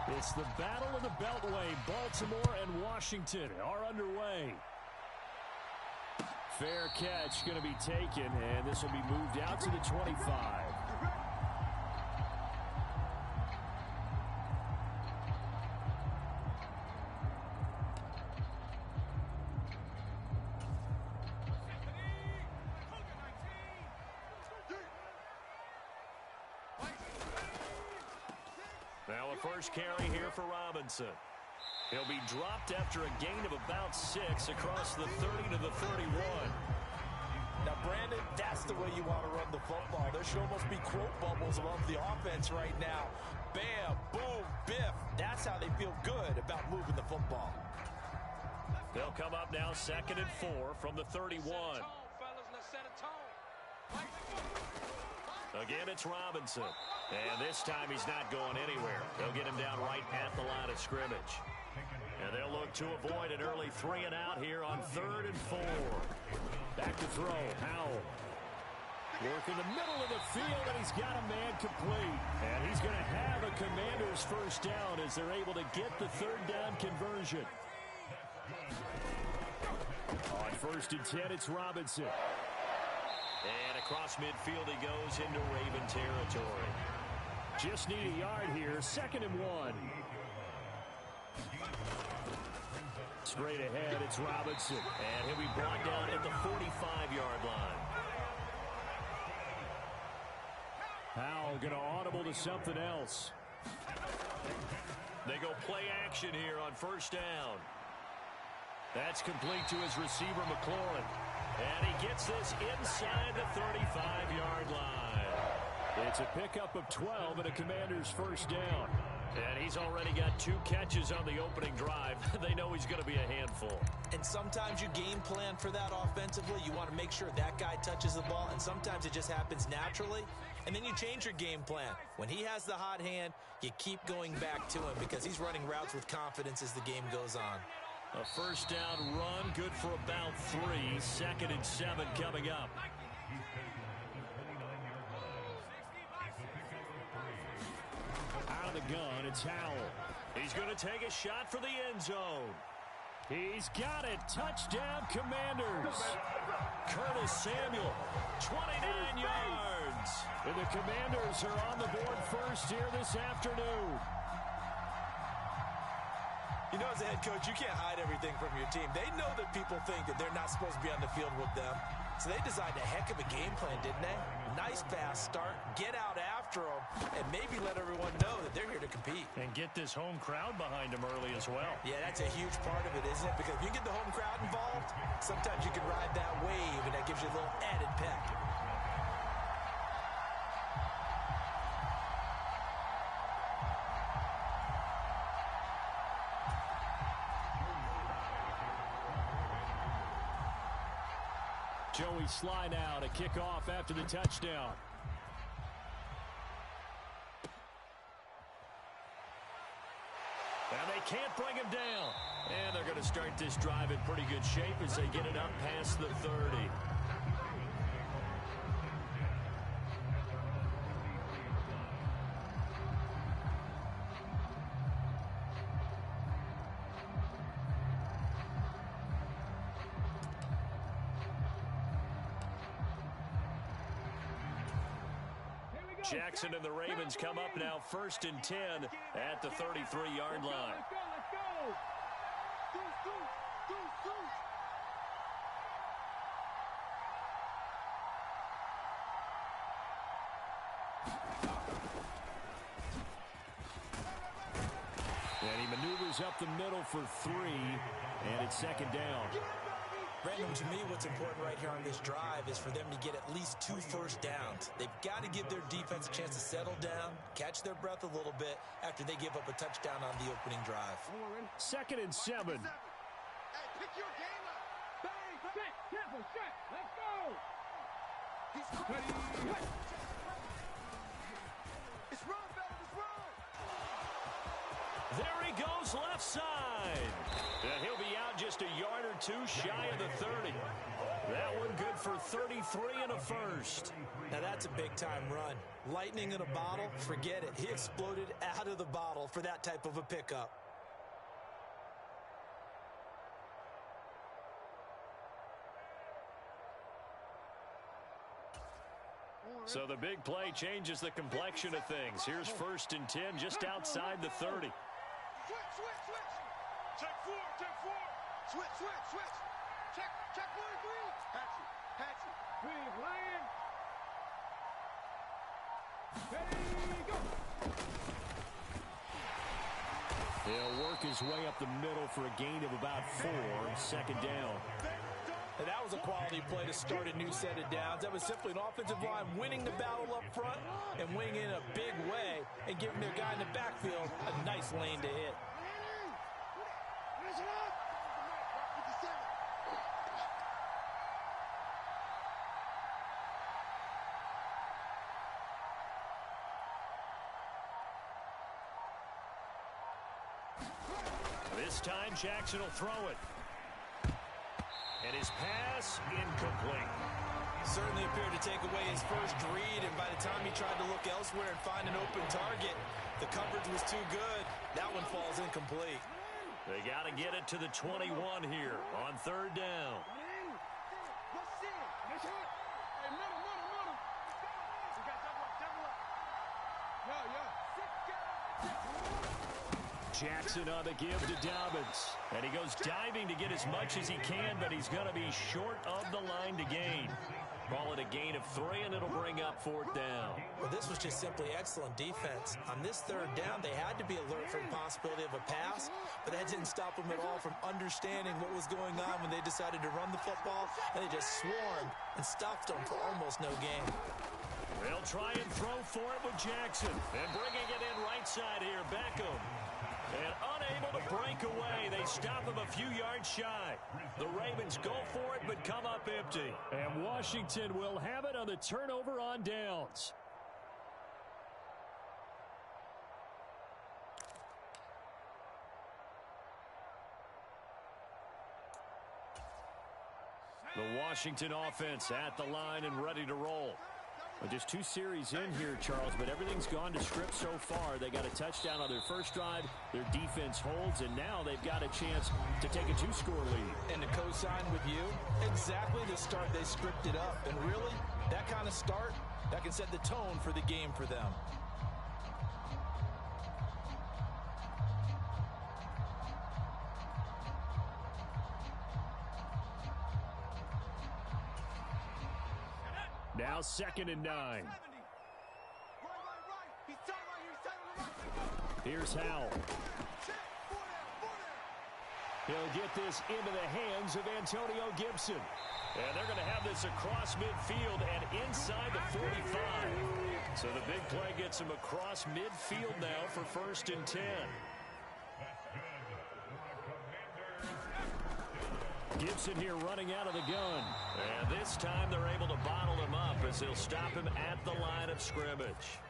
It's the Battle of the Beltway. Baltimore and Washington are underway. Fair catch going to be taken, and this will be moved out to the 25. Now a first carry here for Robinson. He'll be dropped after a gain of about 6 across the 30 to the 31. Now, Brandon, that's the way you want to run the football. There should almost be quote bubbles above the offense right now. Bam, boom, biff. That's how they feel good about moving the football. They'll come up now 2nd and 4 from the 31. Again, it's Robinson. And this time he's not going anywhere. They'll get him down right at the line of scrimmage. And they'll look to avoid an early 3 and out here on 3rd and 4. Back to throw. Howell. Work in the middle of the field, and he's got a man complete. And he's going to have a Commander's first down as they're able to get the 3rd down conversion. On 1st and 10, it's Robinson. And across midfield he goes into Raven territory. Just need a yard here. 2nd and 1. Straight ahead, it's Robinson. And he'll be brought down at the 45-yard line. Howell going to audible to something else. They go play action here on 1st down. That's complete to his receiver, McLaurin. And he gets this inside the 35-yard line. It's a pickup of 12 and a Commander's first down. And he's already got 2 catches on the opening drive. They know he's going to be a handful. And sometimes you game plan for that offensively. You want to make sure that guy touches the ball, and sometimes it just happens naturally. And then you change your game plan. When he has the hot hand, you keep going back to him because he's running routes with confidence as the game goes on. A 1st down run, good for about 3. 2nd and 7 coming up. Out of the gun, it's Howell. He's going to take a shot for the end zone. He's got it. Touchdown, Commanders. Curtis Samuel, 29 yards. And the Commanders are on the board first here this afternoon. You know, as a head coach, you can't hide everything from your team. They know that people think that they're not supposed to be on the field with them. So they designed a heck of a game plan, didn't they? Nice fast start, get out after them, and maybe let everyone know that they're here to compete. And get this home crowd behind them early as well. Yeah, that's a huge part of it, isn't it? Because if you get the home crowd involved, sometimes you can ride that wave, and that gives you a little added pep. Joey Sly now to kick off after the touchdown. And they can't bring him down. And they're going to start this drive in pretty good shape as they get it up past the 30. Jackson and the Ravens come up now 1st and 10 at the 33-yard line. And he maneuvers up the middle for 3, and it's 2nd down. Brandon, to me, what's important right here on this drive is for them to get at least 2 first downs. They've got to give their defense a chance to settle down, catch their breath a little bit after they give up a touchdown on the opening drive. 2nd and 7. Hey, pick your game up. Bang, set, careful, set, let's go. He's ready. It's run, fellas, it's run. There he goes left side. And he'll be out just a yard or 2 shy of the 30. That one good for 33 and a first. Now that's a big-time run. Lightning in a bottle, forget it. He exploded out of the bottle for that type of a pickup. So the big play changes the complexion of things. Here's 1st and 10 just outside the 30. Switch. Check four. Switch. Check 1 and 3. Patch it. Green, land. Ready, go. He'll work his way up the middle for a gain of about 4. 2nd down. And that was a quality play to start a new set of downs. That was simply an offensive line winning the battle up front and winning in a big way and giving their guy in the backfield a nice lane to hit. This time Jackson will throw it. And his pass incomplete. Certainly appeared to take away his first read, and by the time he tried to look elsewhere and find an open target, the coverage was too good. That one falls incomplete. They got to get it to the 21 here on 3rd down. Jackson on the give to Dobbins. And he goes diving to get as much as he can, but he's going to be short of the line to gain. Call it a gain of 3, and it'll bring up 4th down. Well, this was just simply excellent defense. On this 3rd down, they had to be alert for the possibility of a pass, but that didn't stop them at all from understanding what was going on when they decided to run the football, and they just swarmed and stuffed them for almost no gain. They'll try and throw for it with Jackson. And bringing it in right side here, Beckham. And unable to break away. They stop him a few yards shy. The Ravens go for it, but come up empty. And Washington will have it on the turnover on downs. The Washington offense at the line and ready to roll. Well, just 2 series in here, Charles, but everything's gone to script so far. They got a touchdown on their first drive. Their defense holds, and now they've got a chance to take a 2-score lead. And to co-sign with you, exactly the start they scripted up. And really, that kind of start, that can set the tone for the game for them. Now 2nd and 9. Here's Howell. He'll get this into the hands of Antonio Gibson. And they're going to have this across midfield and inside the 45. So the big play gets him across midfield now for 1st and 10. Gibson here running out of the gun. And this time they're able to bottle him up as they'll stop him at the line of scrimmage.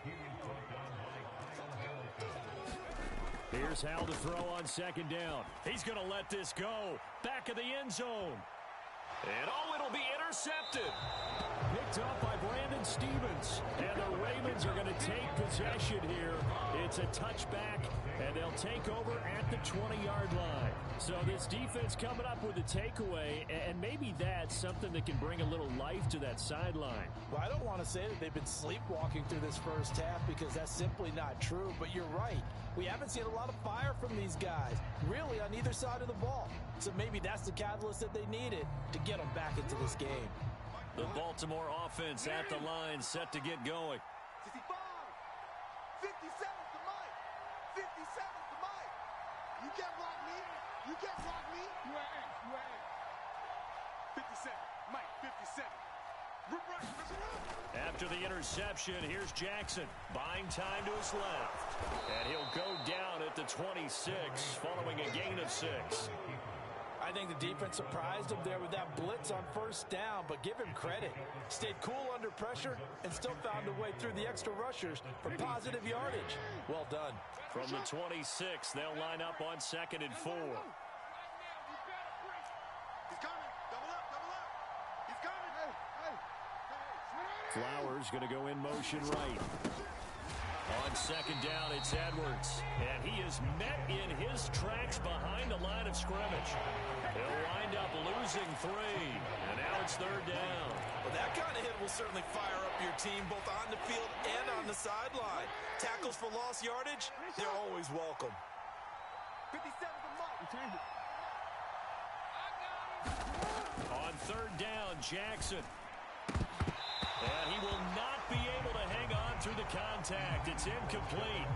Here's Howell to throw on 2nd down. He's going to let this go. Back of the end zone. And it'll be intercepted. Picked up by Brandon Stevens. And the Ravens are going to take possession here. It's a touchback, and they'll take over at the 20-yard line. So this defense coming up with a takeaway, and maybe that's something that can bring a little life to that sideline. Well, I don't want to say that they've been sleepwalking through this first half because that's simply not true, but you're right. We haven't seen a lot of fire from these guys, really on either side of the ball. So maybe that's the catalyst that they needed to get them back into this game. The Baltimore offense at the line, set to get going. 55, 57 to Mike, 57 to Mike. You can't block me. You can't block me. You ain't. 57, Mike, 57. After the interception, here's Jackson, buying time to his left. And he'll go down at the 26, following a gain of 6. I think the defense surprised him there with that blitz on 1st down, but give him credit. Stayed cool under pressure and still found a way through the extra rushers for positive yardage. Well done. From the 26, they'll line up on 2nd and 4. He's coming. Double up. Flowers going to go in motion right. On second down, it's Edwards. And he is met in his tracks behind the line of scrimmage. He'll wind up losing 3. And now it's third down. Well, that kind of hit will certainly fire up your team both on the field and on the sideline. Tackles for lost yardage, they're always welcome. 57 to Mike. On third down, Jackson. And he will not be able to hang on through the contact. It's incomplete.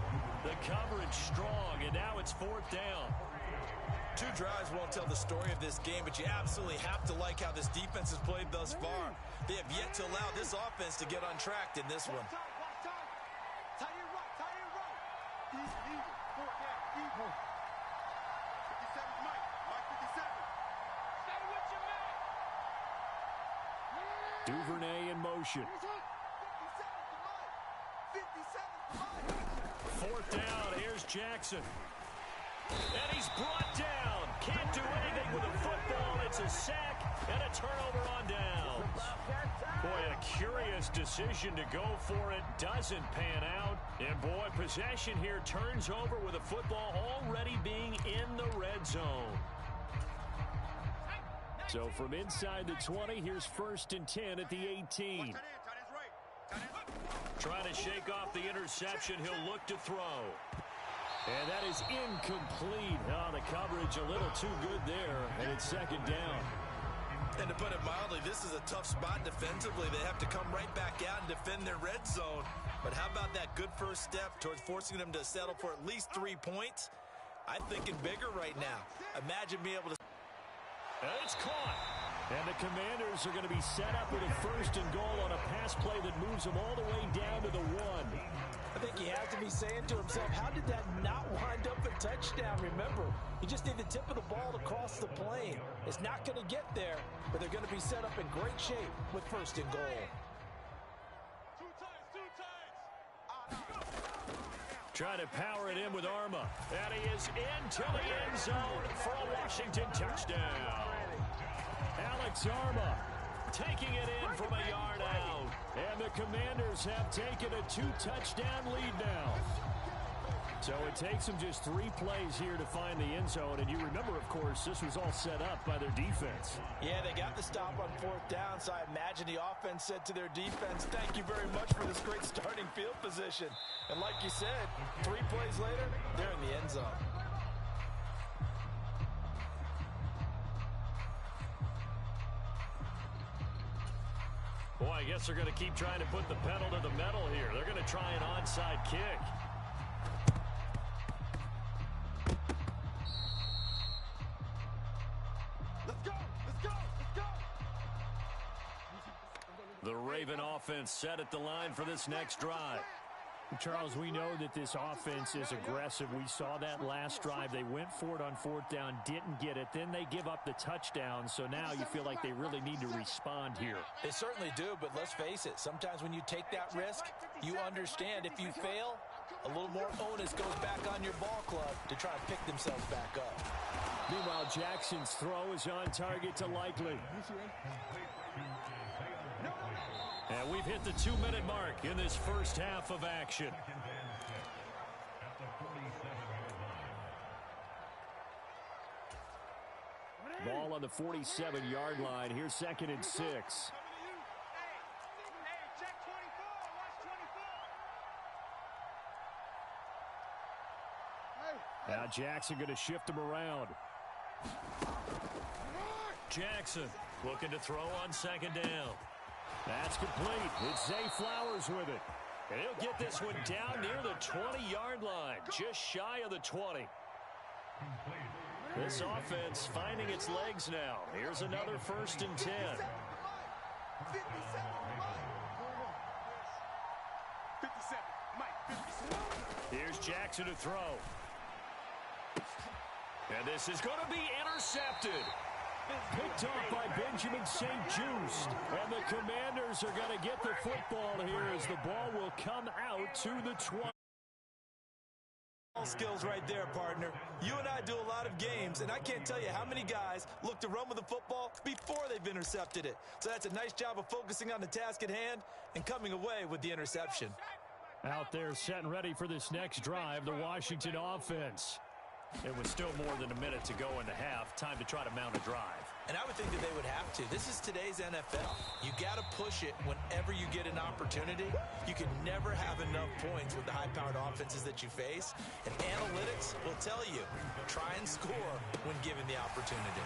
The coverage strong, and now it's fourth down. 2 drives won't tell the story of this game, but you absolutely have to like how this defense has played thus far. They have yet to allow this offense to get untracked in this one. Tie it right. Even. Fourth down. Even. 57 Mike. Mike 57. Stay with your man. Duvernay in motion. 57 to Mike. Fourth down, here's Jackson. And he's brought down. Can't do anything with a football. It's a sack and a turnover on downs. Boy, a curious decision to go for it. Doesn't pan out. And boy, possession here turns over with a football already being in the red zone. So from inside the 20, here's 1st and 10 at the 18. Trying to shake off the interception. He'll look to throw. And that is incomplete. Oh, the coverage a little too good there, and it's second down. And to put it mildly, this is a tough spot defensively. They have to come right back out and defend their red zone. But how about that good first step towards forcing them to settle for at least 3 points? I'm thinking bigger right now. Imagine being able to... And it's caught. And the Commanders are going to be set up with a 1st and goal on a pass play that moves them all the way down to the 1. I think he has to be saying to himself, how did that not wind up a touchdown? Remember, you just need the tip of the ball to cross the plane. It's not going to get there, but they're going to be set up in great shape with 1st and goal. Trying to power it in with Arma. And he is into the end zone for a Washington touchdown. Alex Arma taking it in from a yard out. And the Commanders have taken a 2-touchdown lead now. So it takes them just 3 plays here to find the end zone. And you remember, of course, this was all set up by their defense. Yeah, they got the stop on 4th down, so I imagine the offense said to their defense, thank you very much for this great starting field position. And like you said, 3 plays later, they're in the end zone. Boy, I guess they're going to keep trying to put the pedal to the metal here. They're going to try an onside kick. Let's go. The Raven offense set at the line for this next drive. Charles, we know that this offense is aggressive. We saw that last drive. They went for it on 4th down, didn't get it. Then they give up the touchdown. So now you feel like they really need to respond here. They certainly do, but let's face it. Sometimes when you take that risk, you understand if you fail, a little more onus goes back on your ball club to try and pick themselves back up. Meanwhile, Jackson's throw is on target to Likely. And we've hit the 2-minute mark in this first half of action. Ball on the 47-yard line. Here's 2nd and 6. Now Jackson going to shift him around. Jackson looking to throw on 2nd down. That's complete. It's Zay Flowers with it. And he'll get this one down near the 20-yard line, just shy of the 20. This offense finding its legs now. Here's another 1st and 10. 57 Mike. Here's Jackson to throw. And this is going to be intercepted. Picked off by Benjamin St-Juste. And the Commanders are going to get the football here as the ball will come out to the 20. Skills right there, partner. You and I do a lot of games, and I can't tell you how many guys look to run with the football before they've intercepted it. So that's a nice job of focusing on the task at hand and coming away with the interception. Out there set and ready for this next drive, the Washington offense. It was still more than a minute to go in the half. Time to try to mount a drive. And I would think that they would have to. This is today's NFL. You got to push it whenever you get an opportunity. You can never have enough points with the high-powered offenses that you face. And analytics will tell you, try and score when given the opportunity.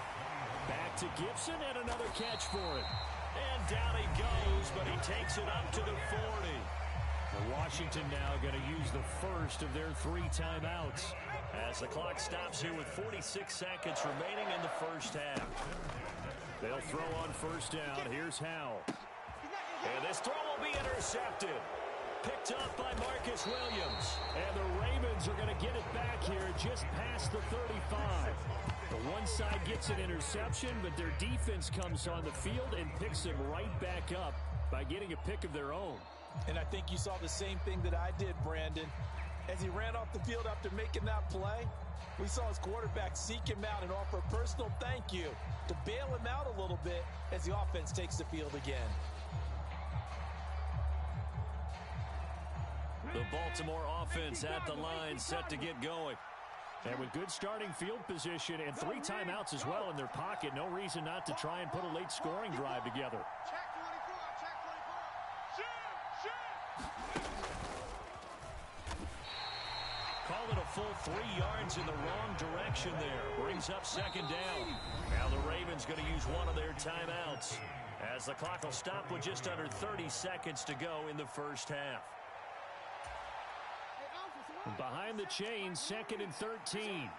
Back to Gibson and another catch for it. And down he goes, but he takes it up to the 40. Well, Washington now going to use the first of their 3 timeouts as the clock stops here with 46 seconds remaining in the first half. They'll throw on first down. Here's Howell. And this throw will be intercepted. Picked up by Marcus Williams. And the Ravens are going to get it back here just past the 35. The one side gets an interception, but their defense comes on the field and picks them right back up by getting a pick of their own. And I think you saw the same thing that I did, Brandon. As he ran off the field after making that play, we saw his quarterback seek him out and offer a personal thank you to bail him out a little bit as the offense takes the field again. The Baltimore offense at the line, set to get going. And with good starting field position and 3 timeouts as well in their pocket, no reason not to try and put a late scoring drive together. Call it a full 3 yards in the wrong direction there. Brings up second down. Now the Ravens going to use one of their timeouts as the clock will stop with just under 30 seconds to go in the first half. Behind the chains, 2nd and 13.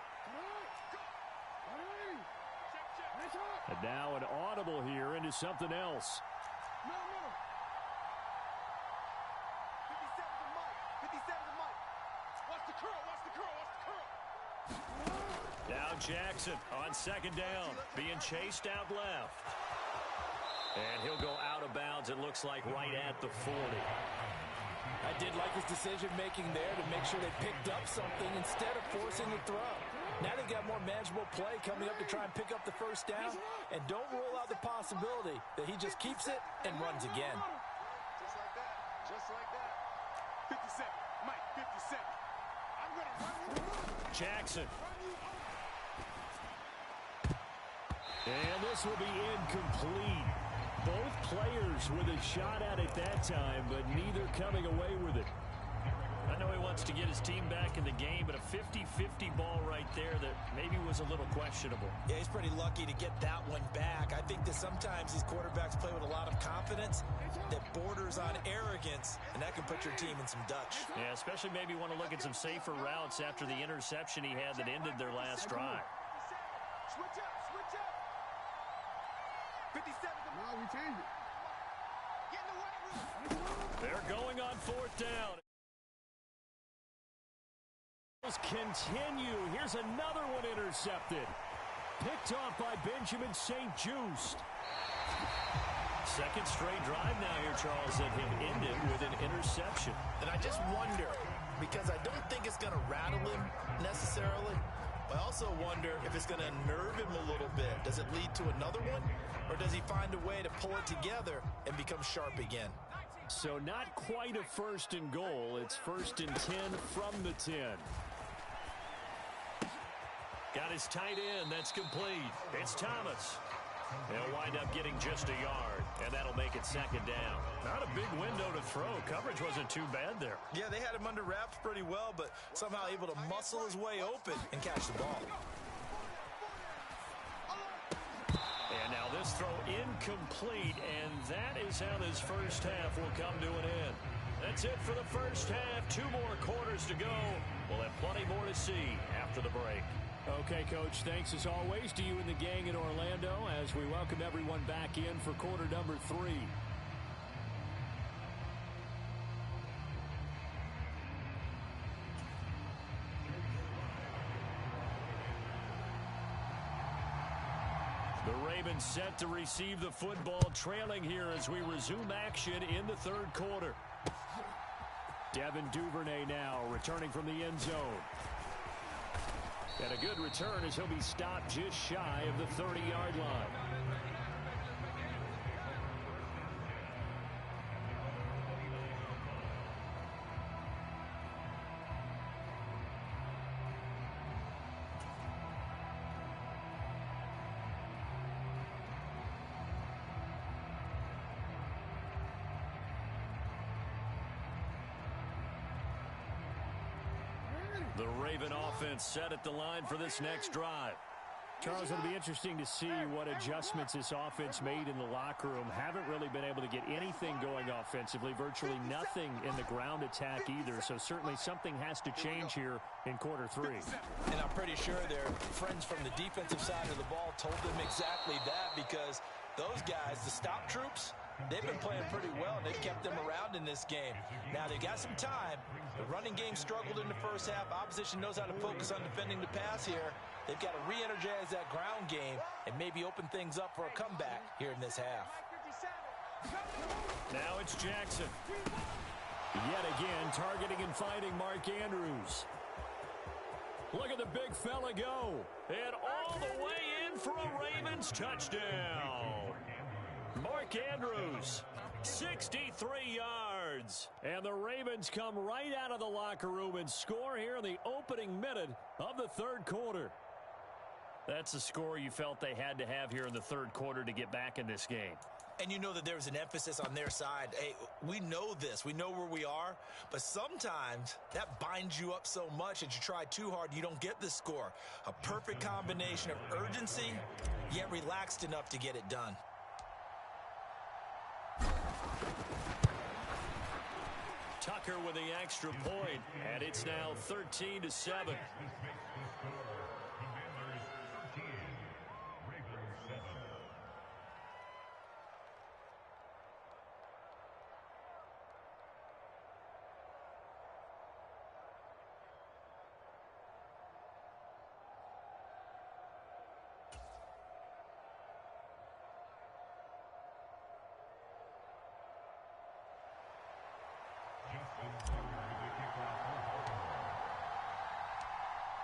And now an audible here into something else. Now Jackson on second down, being chased out left. And he'll go out of bounds, it looks like, right at the 40. I did like his decision-making there to make sure they picked up something instead of forcing the throw. Now they got more manageable play coming up to try and pick up the first down. And don't rule out the possibility that he just keeps it and runs again. Just like that. Just like that. 57. Mike, 57. I'm going to run you. Jackson. And this will be incomplete. Both players with a shot at it that time, but neither coming away with it. I know he wants to get his team back in the game, but a 50-50 ball right there that maybe was a little questionable. Yeah, he's pretty lucky to get that one back. I think that sometimes these quarterbacks play with a lot of confidence that borders on arrogance, and that can put your team in some Dutch. Yeah, especially maybe want to look at some safer routes after the interception he had that ended their last drive. Switch up, switch up. 57. No, we changed it. Get in the weight room. They're going on 4th down. Continue. Here's another one intercepted. Picked off by Benjamin St-Juste. Second straight drive now here, Charles, that have ended with an interception. And I just wonder, because I don't think it's going to rattle him necessarily, I also wonder if it's going to unnerve him a little bit. Does it lead to another one? Or does he find a way to pull it together and become sharp again? So not quite a 1st and goal. It's 1st and 10 from the 10. Got his tight end. That's complete. It's Thomas. He'll wind up getting just a yard, and that'll make it 2nd down. Not a big window to throw. Coverage wasn't too bad there. Yeah, they had him under wraps pretty well, but somehow able to muscle his way open and catch the ball. And now this throw incomplete, and that is how this first half will come to an end. That's it for the first half. 2 more quarters to go. We'll have plenty more to see after the break. Okay, Coach, thanks as always to you and the gang in Orlando as we welcome everyone back in for quarter number 3. The Ravens set to receive the football, trailing here as we resume action in the 3rd quarter. Devin Duvernay now returning from the end zone. And a good return as he'll be stopped just shy of the 30-yard line. The Raven offense set at the line for this next drive. Charles, it'll be interesting to see what adjustments this offense made in the locker room. Haven't really been able to get anything going offensively, virtually nothing in the ground attack either. So certainly something has to change here in quarter 3. And I'm pretty sure their friends from the defensive side of the ball told them exactly that, because those guys, the stop troops, they've been playing pretty well. They've kept them around in this game. Now they've got some time. The running game struggled in the first half. Opposition knows how to focus on defending the pass here. They've got to re-energize that ground game and maybe open things up for a comeback here in this half. Now it's Jackson. Yet again, targeting and finding Mark Andrews. Look at the big fella go. And all the way in for a Ravens touchdown. Mark Andrews, 63 yards. And the Ravens come right out of the locker room and score here in the opening minute of the third quarter. That's the score you felt they had to have here in the third quarter to get back in this game. And you know that there was an emphasis on their side. Hey, we know this. We know where we are. But sometimes that binds you up so much that you try too hard, you don't get the score. A perfect combination of urgency, yet relaxed enough to get it done. Tucker with the extra point, and it's now 13-7.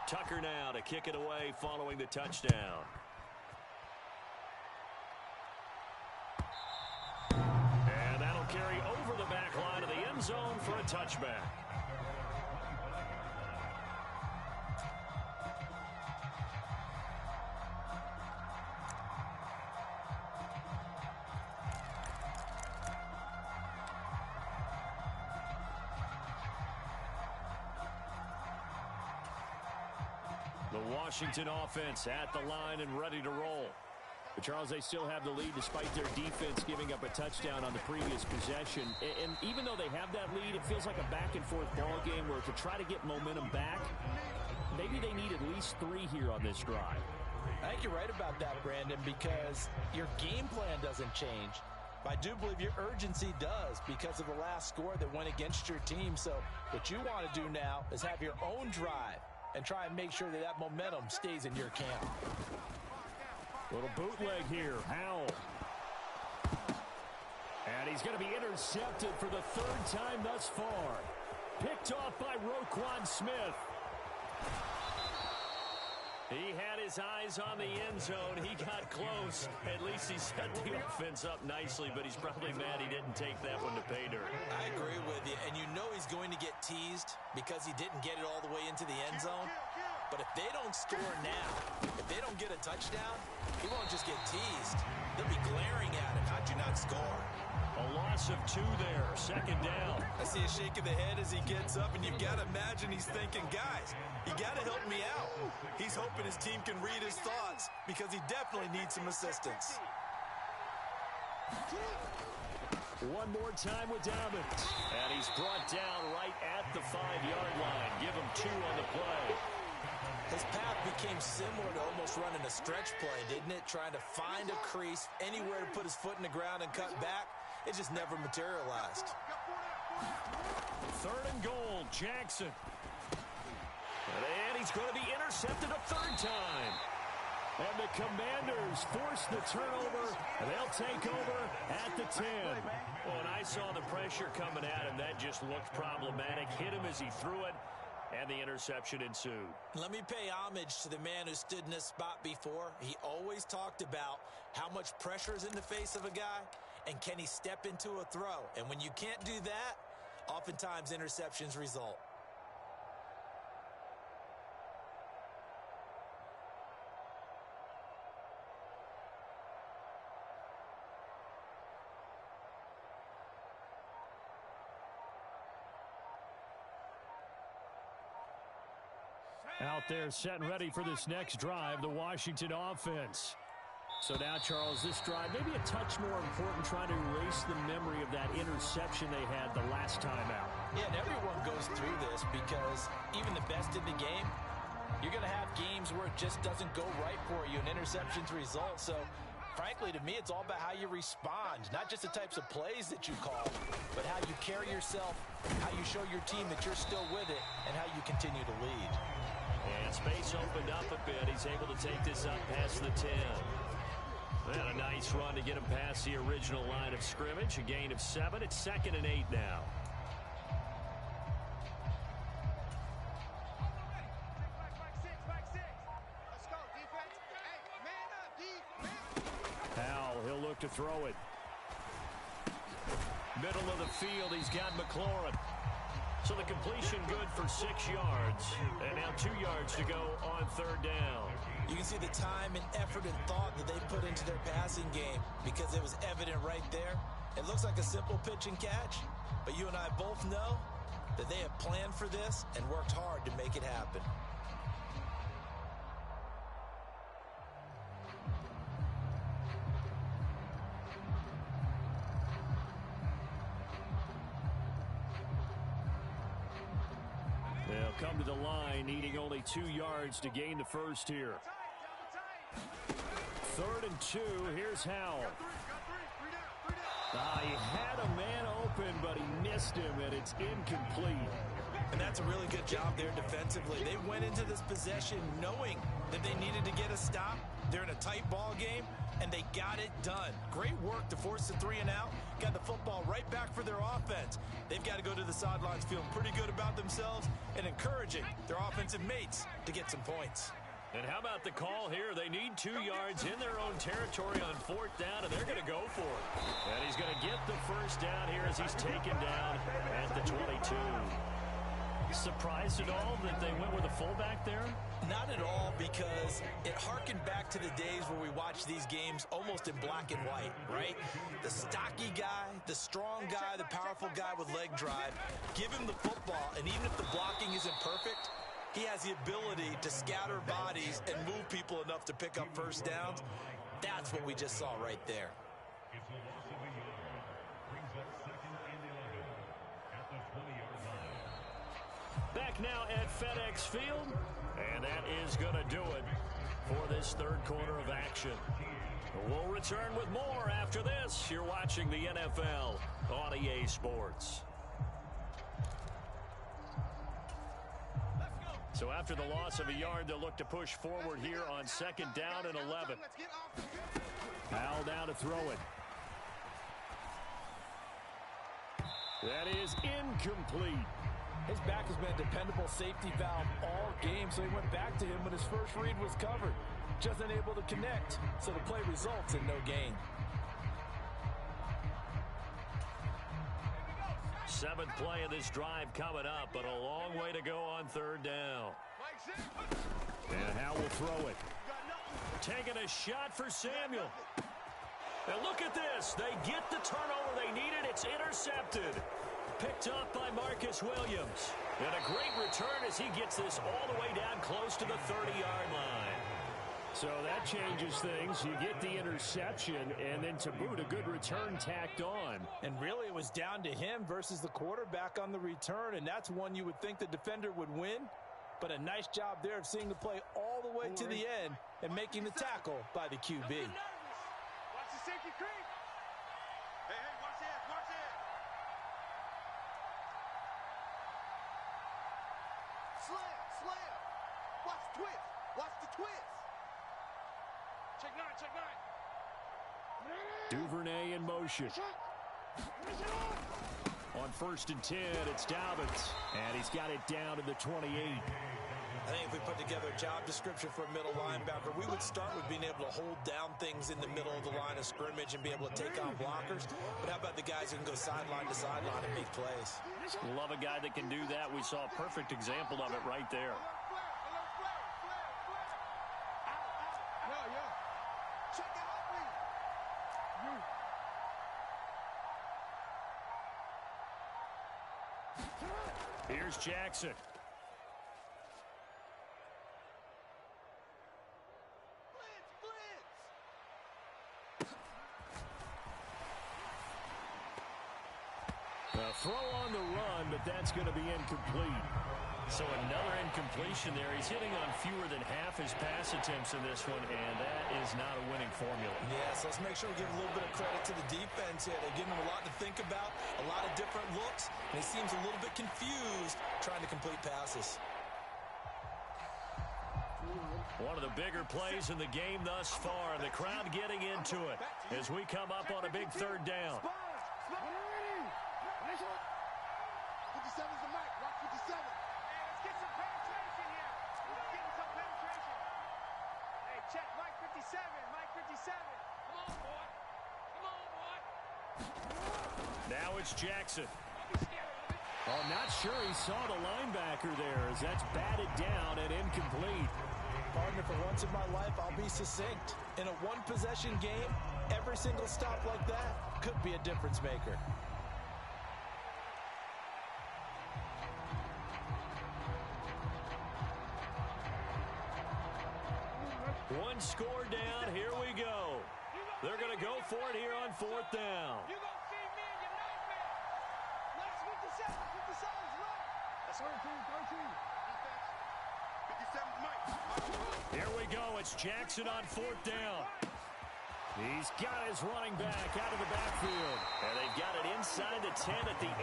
Tucker now to kick it away following the touchdown. And that'll carry over the back line of the end zone for a touchback. The Washington offense at the line and ready to roll. But Charles, they still have the lead despite their defense giving up a touchdown on the previous possession. And even though they have that lead, it feels like a back-and-forth ball game where to try to get momentum back, maybe they need at least 3 here on this drive. I think you're right about that, Brandon, because your game plan doesn't change. But I do believe your urgency does because of the last score that went against your team. So what you want to do now is have your own drive and try and make sure that that momentum stays in your camp. Little bootleg here. Howell. And he's going to be intercepted for the 3rd time thus far. Picked off by Roquan Smith. He had his eyes on the end zone. He got close. At least he set the offense up nicely, but he's probably mad he didn't take that one to pay dirt. I agree with you, and you know he's going to get teased because he didn't get it all the way into the end zone. But if they don't score now, if they don't get a touchdown, he won't just get teased. They'll be glaring at him. How'd you not score? A loss of 2 there, 2nd down. I see a shake of the head as he gets up, and you've got to imagine he's thinking, guys, you got to help me out. He's hoping his team can read his thoughts because he definitely needs some assistance. One more time with Dobbins. And he's brought down right at the 5-yard line. Give him 2 on the play. His path became similar to almost running a stretch play, didn't it? Trying to find a crease, anywhere to put his foot in the ground and cut back. It just never materialized. 3rd and goal, Jackson. And he's going to be intercepted a 3rd time. And the Commanders force the turnover. They'll take over at the 10. Well, and I saw the pressure coming at him. That just looked problematic. Hit him as he threw it. and the interception ensued. Let me pay homage to the man who stood in this spot before. He always talked about how much pressure is in the face of a guy, and can he step into a throw? And when you can't do that, oftentimes interceptions result. Out there set and ready for this next drive, the Washington offense. So now, Charles, this drive maybe a touch more important, trying to erase the memory of that interception they had the last time out. Yeah, and everyone goes through this because even the best in the game, you're going to have games where it just doesn't go right for you and interceptions result. So, frankly, to me, it's all about how you respond, not just the types of plays that you call, but how you carry yourself, how you show your team that you're still with it, and how you continue to lead. And space opened up a bit. He's able to take this up past the 10. And a nice run to get him past the original line of scrimmage. A gain of 7. It's 2nd and 8 now. Powell, he'll look to throw it. Middle of the field, he's got McLaurin. So the completion good for 6 yards. And now 2 yards to go on 3rd down. You can see the time and effort and thought that they put into their passing game because it was evident right there. It looks like a simple pitch and catch, but you and I both know that they have planned for this and worked hard to make it happen. They'll come to the line, needing only 2 yards to gain the first here. 3rd and 2. Here's Howell. He had a man open, but he missed him, and it's incomplete. And that's a really good job there defensively. They went into this possession knowing that they needed to get a stop. They're in a tight ball game, and they got it done. Great work to force the 3 and out. Got the football right back for their offense. They've got to go to the sidelines feeling pretty good about themselves and encouraging their offensive mates to get some points. And how about the call here? They need 2 yards in their own territory on 4th down, and they're going to go for it. And he's going to get the first down here as he's taken down at the 22. Surprised at all that they went with a fullback there? Not at all, because it harkened back to the days where we watched these games almost in black and white, right? The stocky guy, the strong guy, the powerful guy with leg drive. Give him the football, and even if the blocking isn't perfect, he has the ability to scatter bodies and move people enough to pick up first downs. That's what we just saw right there. Back now at FedEx Field, and that is going to do it for this 3rd quarter of action. We'll return with more after this. You're watching the NFL on EA Sports. So after the loss of a yard, they'll look to push forward here on 2nd down and 11. Powell down to throw it. That is incomplete. His back has been a dependable safety valve all game, so he went back to him when his first read was covered. Just unable to connect, so the play results in no gain. 7th play of this drive coming up, but a long way to go on 3rd down. And Howell will throw it. Taking a shot for Samuel. And look at this. They get the turnover they needed. It's intercepted. Picked up by Marcus Williams. And a great return as he gets this all the way down close to the 30-yard line. So that changes things. You get the interception, and then to boot, a good return tacked on. And really, it was down to him versus the quarterback on the return, and that's one you would think the defender would win. But a nice job there of seeing the play all the way to the end and making the tackle by the QB. Watch the safety creep. Hey, watch it, watch it. Slam. Watch the twist. Watch the twist. Check 9. Duvernay in motion. On 1st and 10, it's Dobbins. And he's got it down to the 28. I think if we put together a job description for a middle linebacker, we would start with being able to hold down things in the middle of the line of scrimmage and be able to take on blockers. But how about the guys who can go sideline to sideline and make plays? Love a guy that can do that. We saw a perfect example of it right there. Check it out, please. Here's Jackson. A throw on the run, but that's going to be incomplete. So another incompletion there. He's hitting on fewer than half his pass attempts in this one, and that is not a winning formula. Yes, let's make sure we give a little bit of credit to the defense here. They're giving him a lot to think about, a lot of different looks, and he seems a little bit confused trying to complete passes. One of the bigger plays in the game thus far, and the crowd getting into it as we come up on a big 3rd down. 57's the mic. Rock 57. Hey, let's get some penetration here. Let's get some penetration. Hey, check Mike 57. Mike 57. Come on, boy. Come on, boy. Now it's Jackson. Oh, not sure he saw the linebacker there as that's batted down and incomplete. Partner, for once in my life, I'll be succinct. In a one-possession game, every single stop like that could be a difference maker. One score down. Here we go. They're going to go for it here on 4th down. You gonna see me and your nightmare. Let's 57. 57's right. That's 13. Defense. 57's Mike. Here we go. It's Jackson on 4th down. He's got his running back out of the backfield. And they've got it inside the 10 at the 8.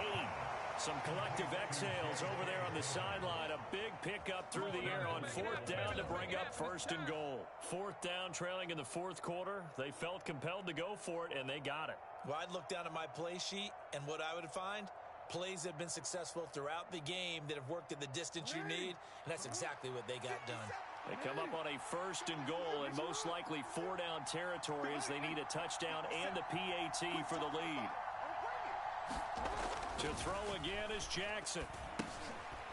Some collective exhales over there on the sideline. A big pickup through the air on 4th down to bring up 1st and goal. 4th down, trailing in the 4th quarter. They felt compelled to go for it, and they got it. Well, I'd look down at my play sheet, and what I would find, plays that have been successful throughout the game that have worked at the distance you need, and that's exactly what they got done. They come up on a 1st and goal, and most likely 4-down territory as they need a touchdown and the PAT for the lead. To throw again is Jackson.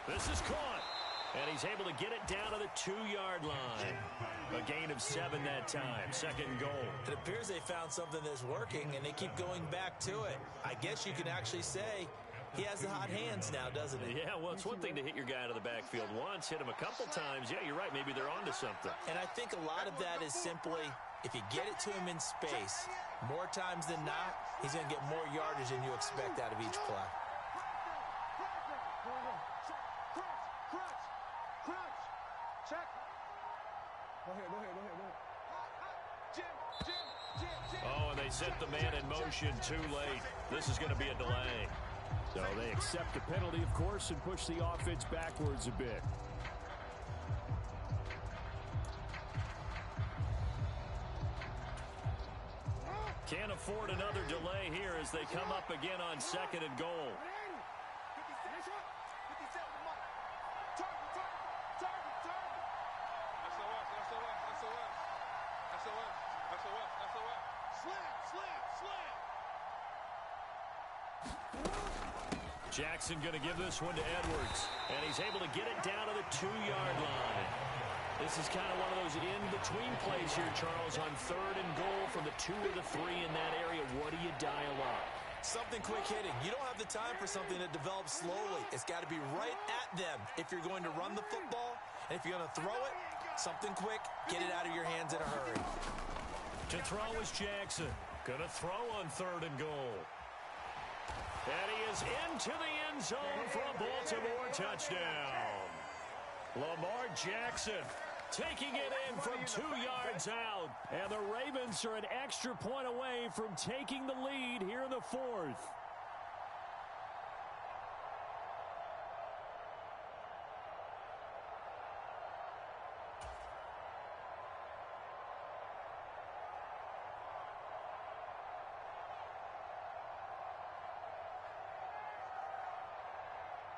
This is caught. And he's able to get it down to the 2-yard line. A gain of 7 that time. 2nd and goal. It appears they found something that's working, and they keep going back to it. I guess you can actually say he has the hot hands now, doesn't he? Yeah, well, it's one thing to hit your guy out of the backfield once, hit him a couple times. Yeah, you're right. Maybe they're onto something. And I think a lot of that is simply, if you get it to him in space, more times than not, he's going to get more yardage than you expect out of each play. Check. Go ahead. Jim. Oh, and they set the man in motion too late. This is going to be a delay. So they accept the penalty, of course, and push the offense backwards a bit. Can't afford another delay here as they come up again on 2nd and goal. Jackson going to give this one to Edwards, and he's able to get it down to the 2-yard line. This is kind of one of those in-between plays here, Charles, on 3rd and goal from the 2 or the 3 in that area. What do you dial up? Something quick hitting. You don't have the time for something that develops slowly. It's got to be right at them if you're going to run the football. And if you're going to throw it, something quick, get it out of your hands in a hurry. To throw is Jackson. Going to throw on 3rd and goal. And he is into the end zone for a Baltimore touchdown. Lamar Jackson taking it in from 2 yards out. And the Ravens are an extra point away from taking the lead here in the 4th.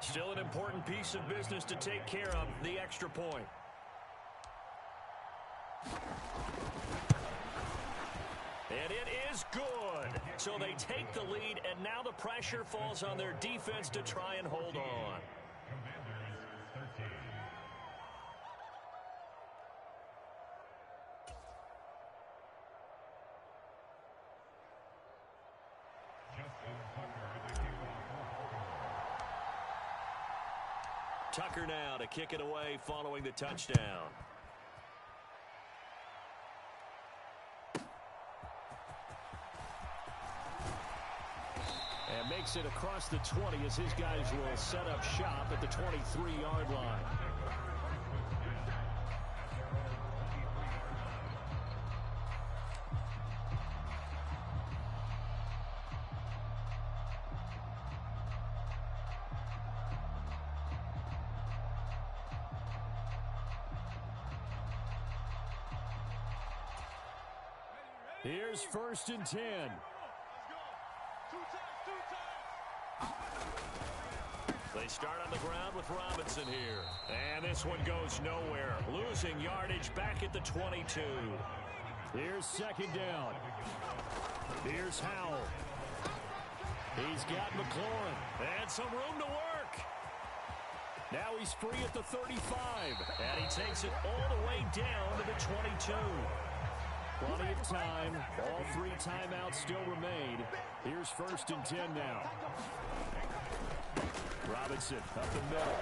Still an important piece of business to take care of, the extra point. And it is good. So they take the lead, and now the pressure falls on their defense to try and hold on. Tucker now to kick it away following the touchdown. And makes it across the 20 as his guys will set up shop at the 23-yard line. Here's 1st and 10. They start on the ground with Robinson here. And this one goes nowhere. Losing yardage back at the 22. Here's 2nd down. Here's Howell. He's got McLaurin. And some room to work. Now he's free at the 35. And he takes it all the way down to the 22. Plenty of time. All 3 timeouts still remain. Here's 1st and 10 now. Robinson up the middle.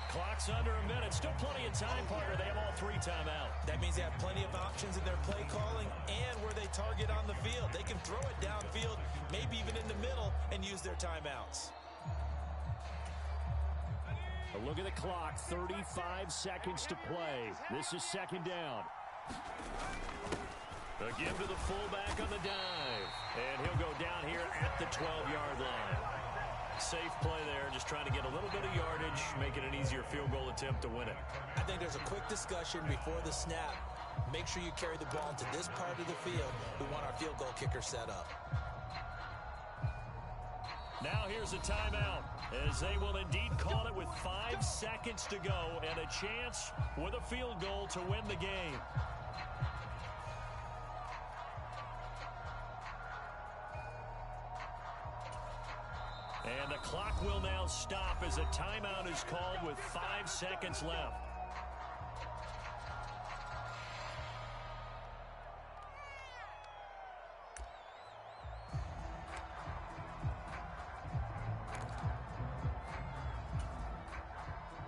Clock's under a minute. Still plenty of time, partner. They have all 3 timeouts. That means they have plenty of options in their play calling and where they target on the field. They can throw it downfield, maybe even in the middle, and use their timeouts. A look at the clock. 35 seconds to play. This is 2nd down. A give to the fullback on the dive. And he'll go down here at the 12-yard line. Safe play there, just trying to get a little bit of yardage, make it an easier field goal attempt to win it. I think there's a quick discussion before the snap. Make sure you carry the ball to this part of the field. We want our field goal kicker set up. Now here's a timeout, as they will indeed call it with 5 seconds to go and a chance with a field goal to win the game. And the clock will now stop as a timeout is called with 5 seconds left.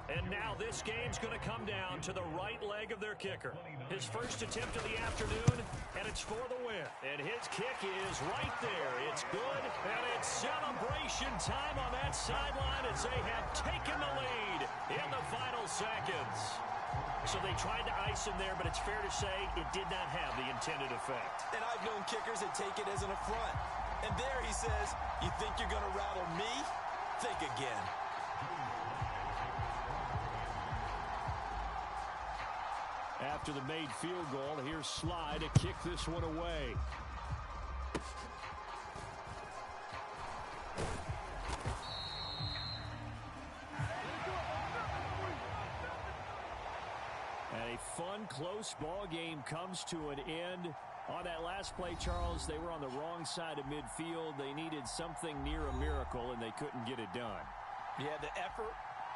And now this game's going to come down to the right leg of their kicker. His first attempt of the afternoon, and it's for the win. And his kick is right there. It's good, and it's celebration time on that sideline as they have taken the lead in the final seconds. So they tried to ice him there, but it's fair to say it did not have the intended effect. And I've known kickers that take it as an affront. And there he says, you think you're going to rattle me? Think again. After the made field goal, here's Sly to kick this one away. And a fun, close ball game comes to an end. On that last play, Charles, they were on the wrong side of midfield. They needed something near a miracle, and they couldn't get it done. Yeah, the effort,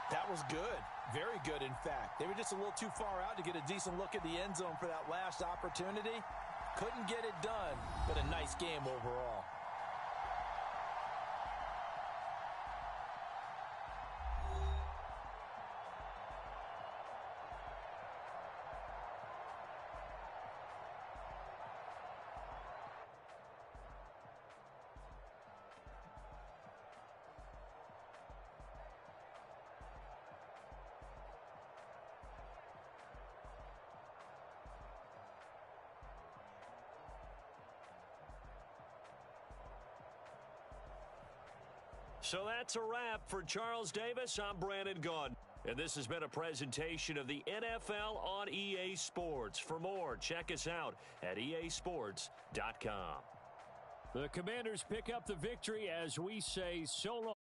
that was good. Very good, in fact. They were just a little too far out to get a decent look at the end zone for that last opportunity. Couldn't get it done, but a nice game overall. So that's a wrap for Charles Davis. I'm Brandon Gaudin. And this has been a presentation of the NFL on EA Sports. For more, check us out at easports.com. The Commanders pick up the victory as we say so long.